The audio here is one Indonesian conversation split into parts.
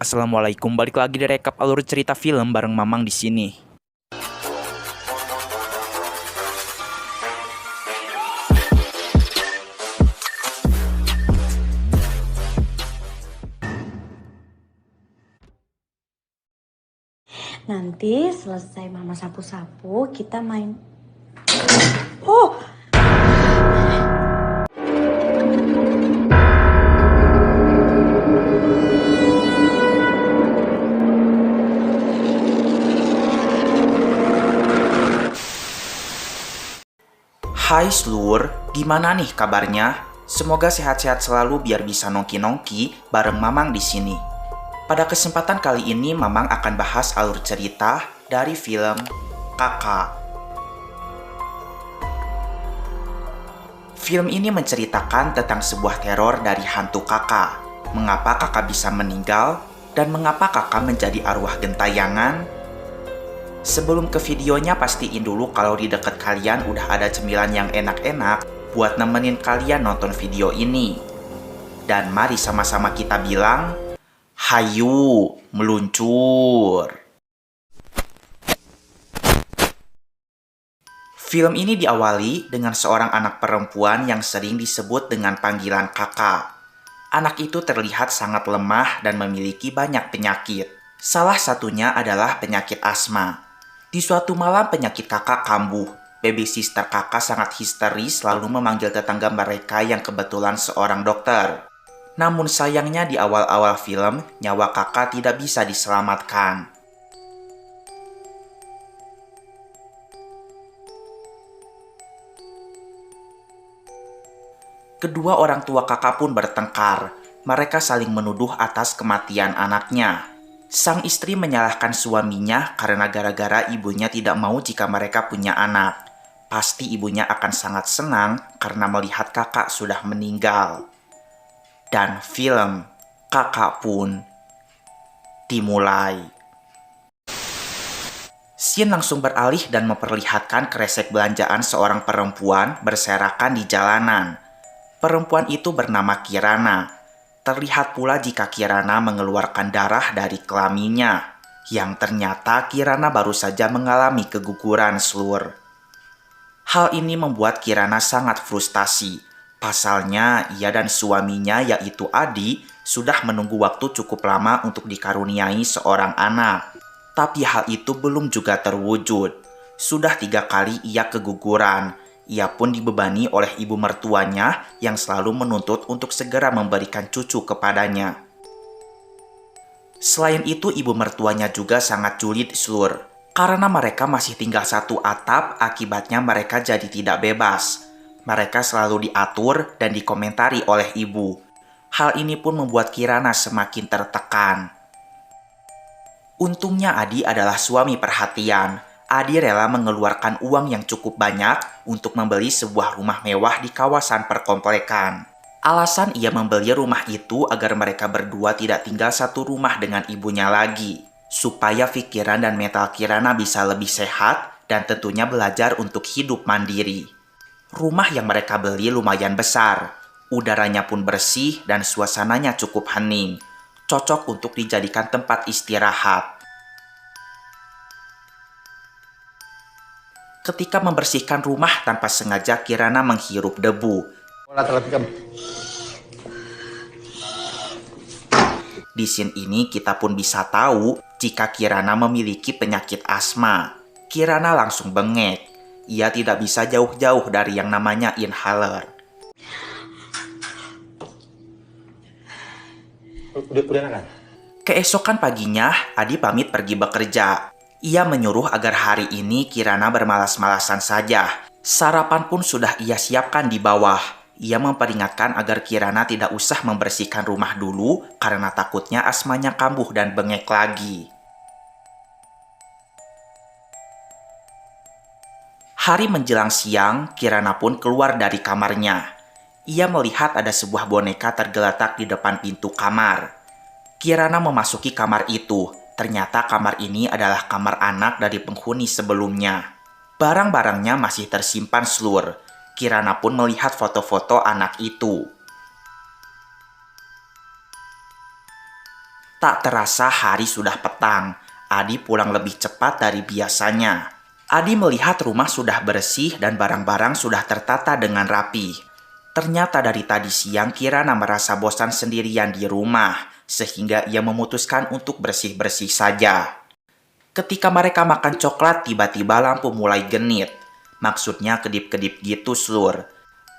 Assalamualaikum, balik lagi di rekap alur cerita film bareng Mamang di sini. Nanti selesai mama sapu-sapu, kita main. Oh, Hai Slur, gimana nih kabarnya? Semoga sehat-sehat selalu biar bisa nongki-nongki bareng Mamang di sini. Pada kesempatan kali ini Mamang akan bahas alur cerita dari film Kakak. Film ini menceritakan tentang sebuah teror dari hantu kakak. Mengapa kakak bisa meninggal dan mengapa kakak menjadi arwah gentayangan? Sebelum ke videonya, pastiin dulu kalau di dekat kalian udah ada cemilan yang enak-enak buat nemenin kalian nonton video ini. Dan mari sama-sama kita bilang, hayu meluncur. Film ini diawali dengan seorang anak perempuan yang sering disebut dengan panggilan kakak. Anak itu terlihat sangat lemah dan memiliki banyak penyakit. Salah satunya adalah penyakit asma. Di suatu malam penyakit kakak kambuh. Baby sister kakak sangat histeris lalu memanggil tetangga mereka yang kebetulan seorang dokter. Namun sayangnya di awal-awal film, nyawa kakak tidak bisa diselamatkan. Kedua orang tua kakak pun bertengkar. Mereka saling menuduh atas kematian anaknya. Sang istri menyalahkan suaminya karena gara-gara ibunya tidak mau jika mereka punya anak. Pasti ibunya akan sangat senang karena melihat kakak sudah meninggal. Dan film Kakak pun dimulai. Scene langsung beralih dan memperlihatkan kresek belanjaan seorang perempuan berserakan di jalanan. Perempuan itu bernama Kirana. Terlihat pula jika Kirana mengeluarkan darah dari kelaminnya, yang ternyata Kirana baru saja mengalami keguguran Slur. Hal ini membuat Kirana sangat frustasi. Pasalnya, ia dan suaminya yaitu Adi sudah menunggu waktu cukup lama untuk dikaruniai seorang anak. Tapi hal itu belum juga terwujud. Sudah 3 kali ia keguguran. Ia pun dibebani oleh ibu mertuanya yang selalu menuntut untuk segera memberikan cucu kepadanya. Selain itu, ibu mertuanya juga sangat julid Slur. Karena mereka masih tinggal satu atap, akibatnya mereka jadi tidak bebas. Mereka selalu diatur dan dikomentari oleh ibu. Hal ini pun membuat Kirana semakin tertekan. Untungnya Adi adalah suami perhatian. Adi rela mengeluarkan uang yang cukup banyak untuk membeli sebuah rumah mewah di kawasan perkomplekan. Alasan ia membeli rumah itu agar mereka berdua tidak tinggal satu rumah dengan ibunya lagi, supaya pikiran dan mental Kirana bisa lebih sehat dan tentunya belajar untuk hidup mandiri. Rumah yang mereka beli lumayan besar, udaranya pun bersih dan suasananya cukup hening, cocok untuk dijadikan tempat istirahat. Ketika membersihkan rumah tanpa sengaja, Kirana menghirup debu. Di scene ini kita pun bisa tahu jika Kirana memiliki penyakit asma. Kirana langsung bengek. Ia tidak bisa jauh-jauh dari yang namanya inhaler. Keesokan paginya, Adi pamit pergi bekerja. Ia menyuruh agar hari ini Kirana bermalas-malasan saja. Sarapan pun sudah ia siapkan di bawah. Ia memperingatkan agar Kirana tidak usah membersihkan rumah dulu karena takutnya asmanya kambuh dan bengek lagi. Hari menjelang siang, Kirana pun keluar dari kamarnya. Ia melihat ada sebuah boneka tergeletak di depan pintu kamar. Kirana memasuki kamar itu. Ternyata kamar ini adalah kamar anak dari penghuni sebelumnya. Barang-barangnya masih tersimpan Slur. Kirana pun melihat foto-foto anak itu. Tak terasa hari sudah petang. Adi pulang lebih cepat dari biasanya. Adi melihat rumah sudah bersih dan barang-barang sudah tertata dengan rapi. Ternyata dari tadi siang Kirana merasa bosan sendirian di rumah, sehingga ia memutuskan untuk bersih-bersih saja. Ketika mereka makan coklat, tiba-tiba lampu mulai genit. Maksudnya kedip-kedip gitu, Slur.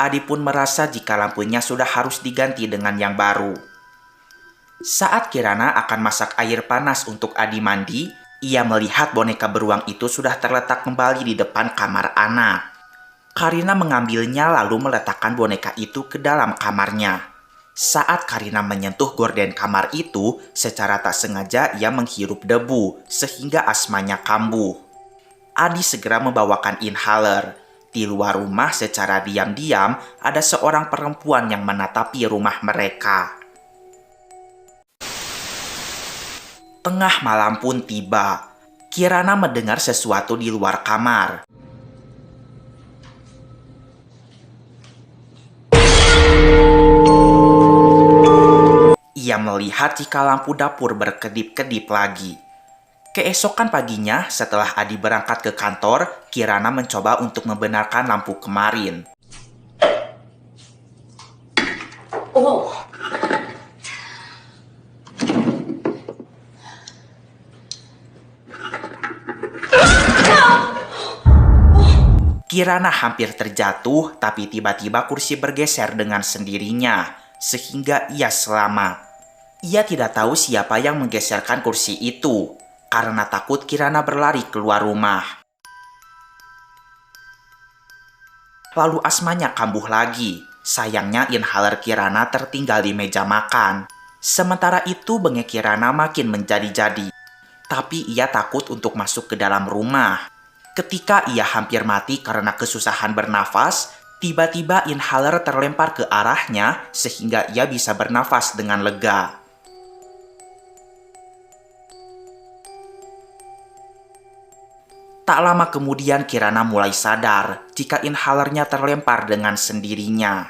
Adi pun merasa jika lampunya sudah harus diganti dengan yang baru. Saat Kirana akan masak air panas untuk Adi mandi, ia melihat boneka beruang itu sudah terletak kembali di depan kamar anak. Karina mengambilnya lalu meletakkan boneka itu ke dalam kamarnya. Saat Karina menyentuh gorden kamar itu, secara tak sengaja ia menghirup debu, sehingga asmanya kambuh. Adi segera membawakan inhaler. Di luar rumah secara diam-diam, ada seorang perempuan yang menatapi rumah mereka. Tengah malam pun tiba. Kirana mendengar sesuatu di luar kamar. Ia melihat jika lampu dapur berkedip-kedip lagi. Keesokan paginya, setelah Adi berangkat ke kantor, Kirana mencoba untuk membenarkan lampu kemarin. Oh, Kirana hampir terjatuh, tapi tiba-tiba kursi bergeser dengan sendirinya, sehingga ia selamat. Ia tidak tahu siapa yang menggeserkan kursi itu. Karena takut, Kirana berlari keluar rumah. Lalu asmanya kambuh lagi. Sayangnya inhaler Kirana tertinggal di meja makan. Sementara itu bengek Kirana makin menjadi-jadi. Tapi ia takut untuk masuk ke dalam rumah. Ketika ia hampir mati karena kesusahan bernafas, tiba-tiba inhaler terlempar ke arahnya sehingga ia bisa bernafas dengan lega. Tak lama kemudian Kirana mulai sadar jika inhalernya terlempar dengan sendirinya.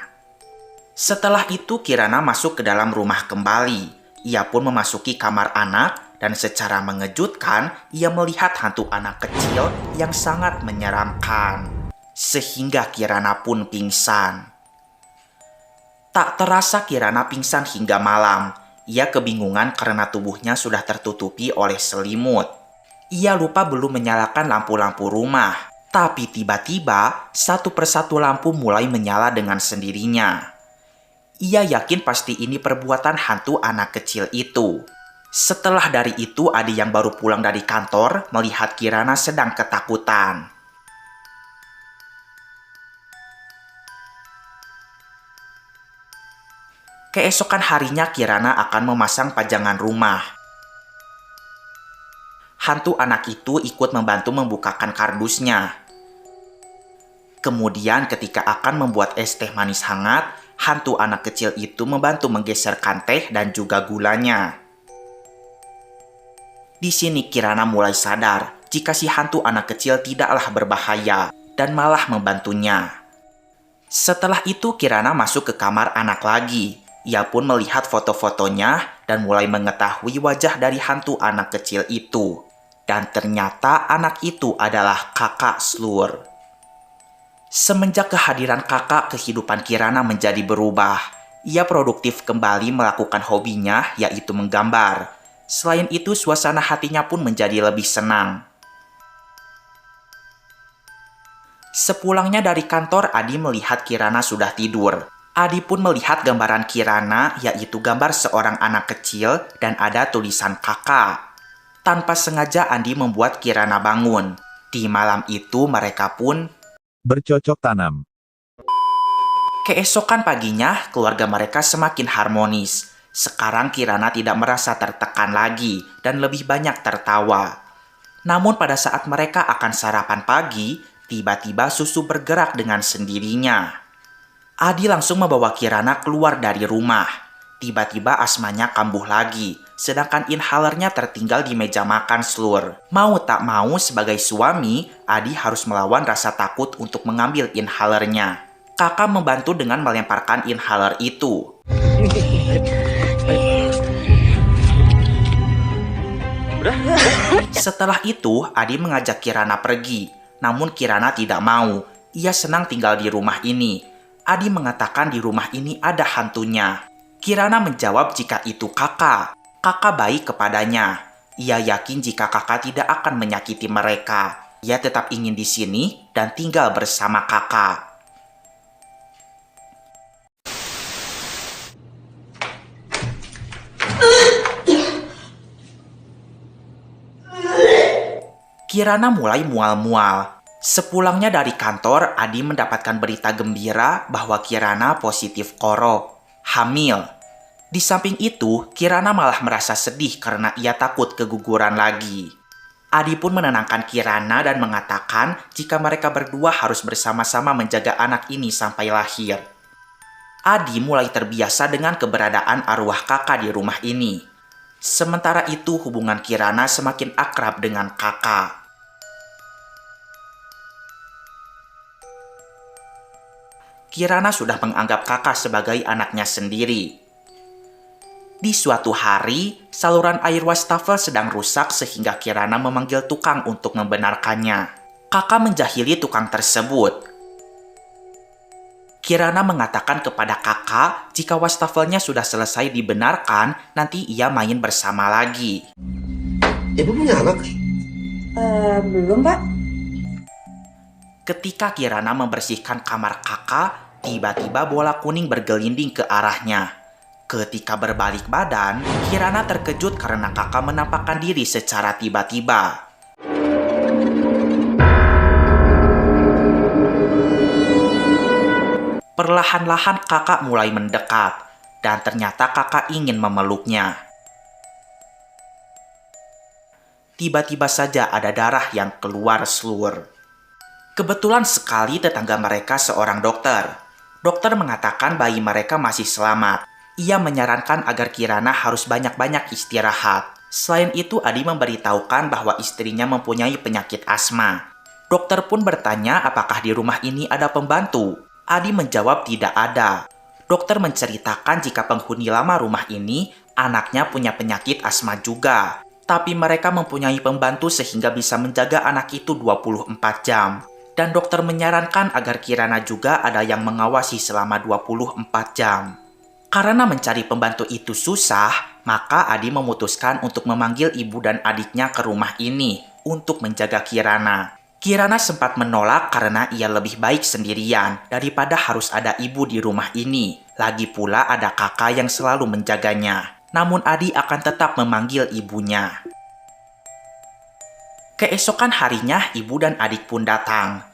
Setelah itu Kirana masuk ke dalam rumah kembali. Ia pun memasuki kamar anak dan secara mengejutkan ia melihat hantu anak kecil yang sangat menyeramkan. Sehingga Kirana pun pingsan. Tak terasa Kirana pingsan hingga malam. Ia kebingungan karena tubuhnya sudah tertutupi oleh selimut. Ia lupa belum menyalakan lampu-lampu rumah. Tapi tiba-tiba, satu persatu lampu mulai menyala dengan sendirinya. Ia yakin pasti ini perbuatan hantu anak kecil itu. Setelah dari itu, Adi yang baru pulang dari kantor melihat Kirana sedang ketakutan. Keesokan harinya Kirana akan memasang pajangan rumah. Hantu anak itu ikut membantu membukakan kardusnya. Kemudian ketika akan membuat es teh manis hangat, hantu anak kecil itu membantu menggeserkan teh dan juga gulanya. Di sini Kirana mulai sadar jika si hantu anak kecil tidaklah berbahaya dan malah membantunya. Setelah itu Kirana masuk ke kamar anak lagi. Ia pun melihat foto-fotonya dan mulai mengetahui wajah dari hantu anak kecil itu. Dan ternyata anak itu adalah kakak Slur. Semenjak kehadiran kakak, kehidupan Kirana menjadi berubah. Ia produktif kembali melakukan hobinya, yaitu menggambar. Selain itu, suasana hatinya pun menjadi lebih senang. Sepulangnya dari kantor, Adi melihat Kirana sudah tidur. Adi pun melihat gambaran Kirana, yaitu gambar seorang anak kecil dan ada tulisan kakak. Tanpa sengaja Andi membuat Kirana bangun. Di malam itu mereka pun bercocok tanam. Keesokan paginya keluarga mereka semakin harmonis. Sekarang Kirana tidak merasa tertekan lagi dan lebih banyak tertawa. Namun pada saat mereka akan sarapan pagi, tiba-tiba susu bergerak dengan sendirinya. Adi langsung membawa Kirana keluar dari rumah. Tiba-tiba asmanya kambuh lagi, sedangkan inhalernya tertinggal di meja makan Slur. Mau tak mau sebagai suami, Adi harus melawan rasa takut untuk mengambil inhalernya. Kakak membantu dengan melemparkan inhaler itu. Setelah itu, Adi mengajak Kirana pergi. Namun Kirana tidak mau. Ia senang tinggal di rumah ini. Adi mengatakan di rumah ini ada hantunya. Kirana menjawab jika itu kakak. Kakak baik kepadanya. Ia yakin jika kakak tidak akan menyakiti mereka. Ia tetap ingin di sini dan tinggal bersama kakak. Kirana mulai mual-mual. Sepulangnya dari kantor, Adi mendapatkan berita gembira bahwa Kirana positif koro, hamil. Di samping itu, Kirana malah merasa sedih karena ia takut keguguran lagi. Adi pun menenangkan Kirana dan mengatakan jika mereka berdua harus bersama-sama menjaga anak ini sampai lahir. Adi mulai terbiasa dengan keberadaan arwah kakak di rumah ini. Sementara itu, hubungan Kirana semakin akrab dengan kakak. Kirana sudah menganggap kakak sebagai anaknya sendiri. Di suatu hari, saluran air wastafel sedang rusak sehingga Kirana memanggil tukang untuk membenarkannya. Kakak menjahili tukang tersebut. Kirana mengatakan kepada kakak jika wastafelnya sudah selesai dibenarkan, nanti ia main bersama lagi. Ibu punya anak? Belum, Pak. Ketika Kirana membersihkan kamar kakak, tiba-tiba bola kuning bergelinding ke arahnya. Ketika berbalik badan, Kirana terkejut karena kakak menampakkan diri secara tiba-tiba. Perlahan-lahan kakak mulai mendekat, dan ternyata kakak ingin memeluknya. Tiba-tiba saja ada darah yang keluar selur. Kebetulan sekali tetangga mereka seorang dokter. Dokter mengatakan bayi mereka masih selamat. Ia menyarankan agar Kirana harus banyak-banyak istirahat. Selain itu, Adi memberitahukan bahwa istrinya mempunyai penyakit asma. Dokter pun bertanya apakah di rumah ini ada pembantu. Adi menjawab tidak ada. Dokter menceritakan jika penghuni lama rumah ini, anaknya punya penyakit asma juga. Tapi mereka mempunyai pembantu sehingga bisa menjaga anak itu 24 jam. Dan dokter menyarankan agar Kirana juga ada yang mengawasi selama 24 jam. Karena mencari pembantu itu susah, maka Adi memutuskan untuk memanggil ibu dan adiknya ke rumah ini untuk menjaga Kirana. Kirana sempat menolak karena ia lebih baik sendirian daripada harus ada ibu di rumah ini. Lagi pula ada kakak yang selalu menjaganya. Namun Adi akan tetap memanggil ibunya. Keesokan harinya, ibu dan adik pun datang.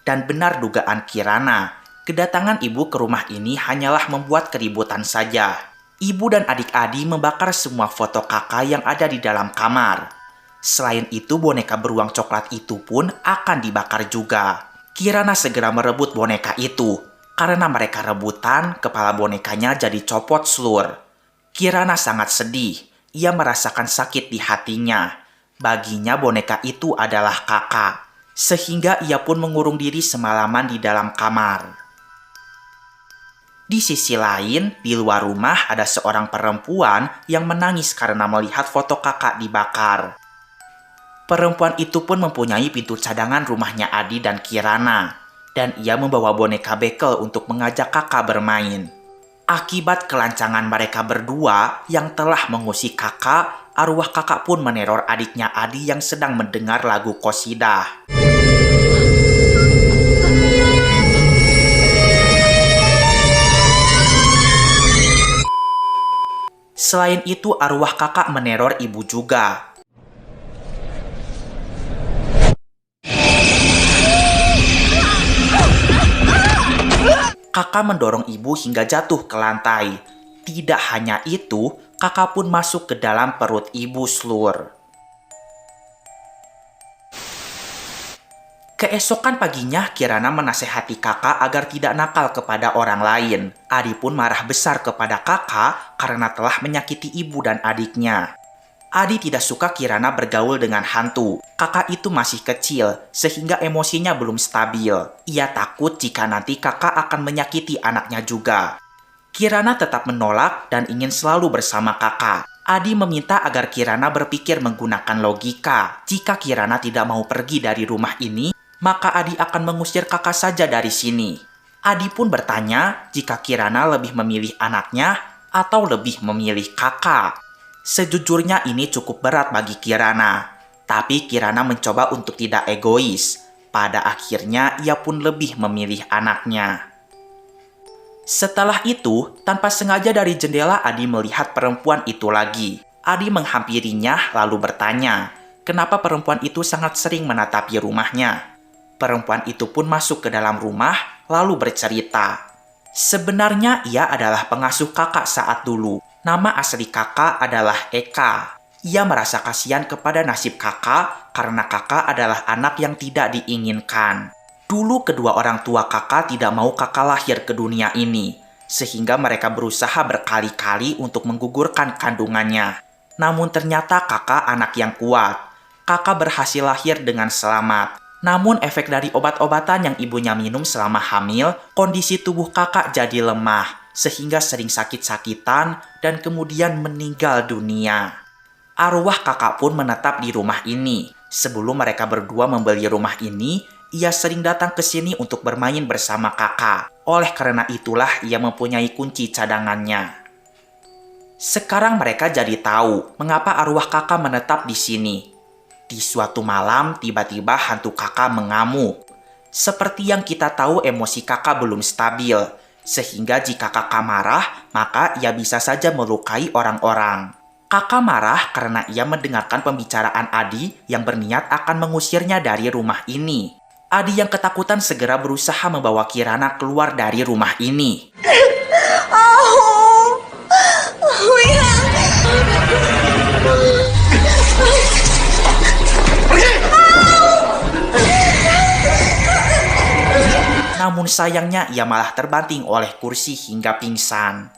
Dan benar dugaan Kirana, kedatangan ibu ke rumah ini hanyalah membuat keributan saja. Ibu dan adik Adi membakar semua foto kakak yang ada di dalam kamar. Selain itu, boneka beruang coklat itu pun akan dibakar juga. Kirana segera merebut boneka itu. Karena mereka rebutan, kepala bonekanya jadi copot selur. Kirana sangat sedih. Ia merasakan sakit di hatinya. Baginya boneka itu adalah kakak. Sehingga ia pun mengurung diri semalaman di dalam kamar. Di sisi lain, di luar rumah ada seorang perempuan yang menangis karena melihat foto kakak dibakar. Perempuan itu pun mempunyai pintu cadangan rumahnya Adi dan Kirana, dan ia membawa boneka bekel untuk mengajak kakak bermain. Akibat kelancangan mereka berdua yang telah mengusik kakak, arwah kakak pun meneror adiknya Adi yang sedang mendengar lagu qosidah. Selain itu, arwah kakak meneror ibu juga. Kakak mendorong ibu hingga jatuh ke lantai. Tidak hanya itu, kakak pun masuk ke dalam perut ibu selur. Keesokan paginya, Kirana menasehati kakak agar tidak nakal kepada orang lain. Adi pun marah besar kepada kakak karena telah menyakiti ibu dan adiknya. Adi tidak suka Kirana bergaul dengan hantu. Kakak itu masih kecil, sehingga emosinya belum stabil. Ia takut jika nanti kakak akan menyakiti anaknya juga. Kirana tetap menolak dan ingin selalu bersama kakak. Adi meminta agar Kirana berpikir menggunakan logika. Jika Kirana tidak mau pergi dari rumah ini, maka Adi akan mengusir kakak saja dari sini. Adi pun bertanya jika Kirana lebih memilih anaknya atau lebih memilih kakak. Sejujurnya ini cukup berat bagi Kirana. Tapi Kirana mencoba untuk tidak egois. Pada akhirnya ia pun lebih memilih anaknya. Setelah itu, tanpa sengaja dari jendela Adi melihat perempuan itu lagi. Adi menghampirinya lalu bertanya, kenapa perempuan itu sangat sering menatapi rumahnya. Perempuan itu pun masuk ke dalam rumah lalu bercerita. Sebenarnya ia adalah pengasuh kakak saat dulu. Nama asli kakak adalah Eka. Ia merasa kasihan kepada nasib kakak karena kakak adalah anak yang tidak diinginkan. Dulu kedua orang tua kakak tidak mau kakak lahir ke dunia ini, sehingga mereka berusaha berkali-kali untuk menggugurkan kandungannya. Namun ternyata kakak anak yang kuat. Kakak berhasil lahir dengan selamat. Namun efek dari obat-obatan yang ibunya minum selama hamil, kondisi tubuh kakak jadi lemah, sehingga sering sakit-sakitan dan kemudian meninggal dunia. Arwah kakak pun menetap di rumah ini. Sebelum mereka berdua membeli rumah ini, ia sering datang ke sini untuk bermain bersama kakak. Oleh karena itulah ia mempunyai kunci cadangannya. Sekarang mereka jadi tahu mengapa arwah kakak menetap di sini. Di suatu malam, tiba-tiba hantu kakak mengamuk. Seperti yang kita tahu, emosi kakak belum stabil. Sehingga jika kakak marah, maka ia bisa saja melukai orang-orang. Kakak marah karena ia mendengarkan pembicaraan Adi yang berniat akan mengusirnya dari rumah ini. Adi yang ketakutan segera berusaha membawa Kirana keluar dari rumah ini. Namun sayangnya ia malah terbanting oleh kursi hingga pingsan.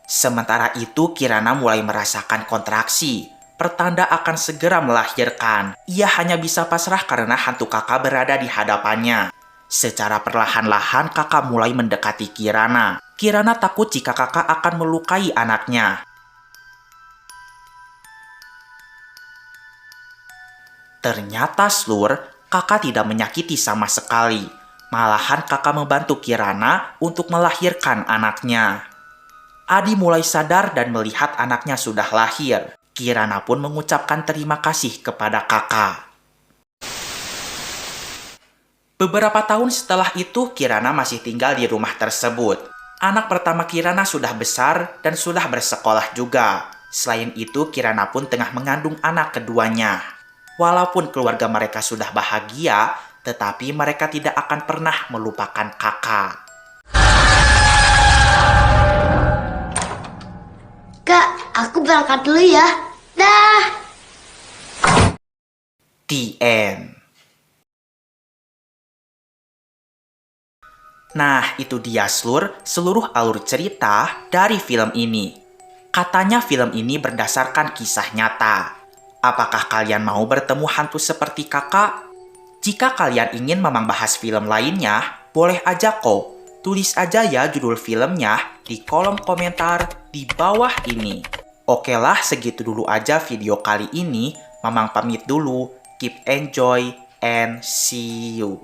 Sementara itu Kirana mulai merasakan kontraksi. Pertanda akan segera melahirkan. Ia hanya bisa pasrah karena hantu kakak berada di hadapannya. Secara perlahan-lahan kakak mulai mendekati Kirana. Kirana takut jika kakak akan melukai anaknya. Ternyata Slur, kakak tidak menyakiti sama sekali. Malahan kakak membantu Kirana untuk melahirkan anaknya. Adi mulai sadar dan melihat anaknya sudah lahir. Kirana pun mengucapkan terima kasih kepada kakak. Beberapa tahun setelah itu, Kirana masih tinggal di rumah tersebut. Anak pertama Kirana sudah besar dan sudah bersekolah juga. Selain itu, Kirana pun tengah mengandung anak keduanya. Walaupun keluarga mereka sudah bahagia, tetapi mereka tidak akan pernah melupakan kakak. Kak, aku berangkat dulu ya. Dah. The end. Nah, itu dia seluruh alur cerita dari film ini. Katanya film ini berdasarkan kisah nyata. Apakah kalian mau bertemu hantu seperti kakak? Jika kalian ingin membahas film lainnya, boleh aja kok. Tulis aja ya judul filmnya di kolom komentar di bawah ini. Oke lah, segitu dulu aja video kali ini. Mamang pamit dulu. Keep enjoy and see you.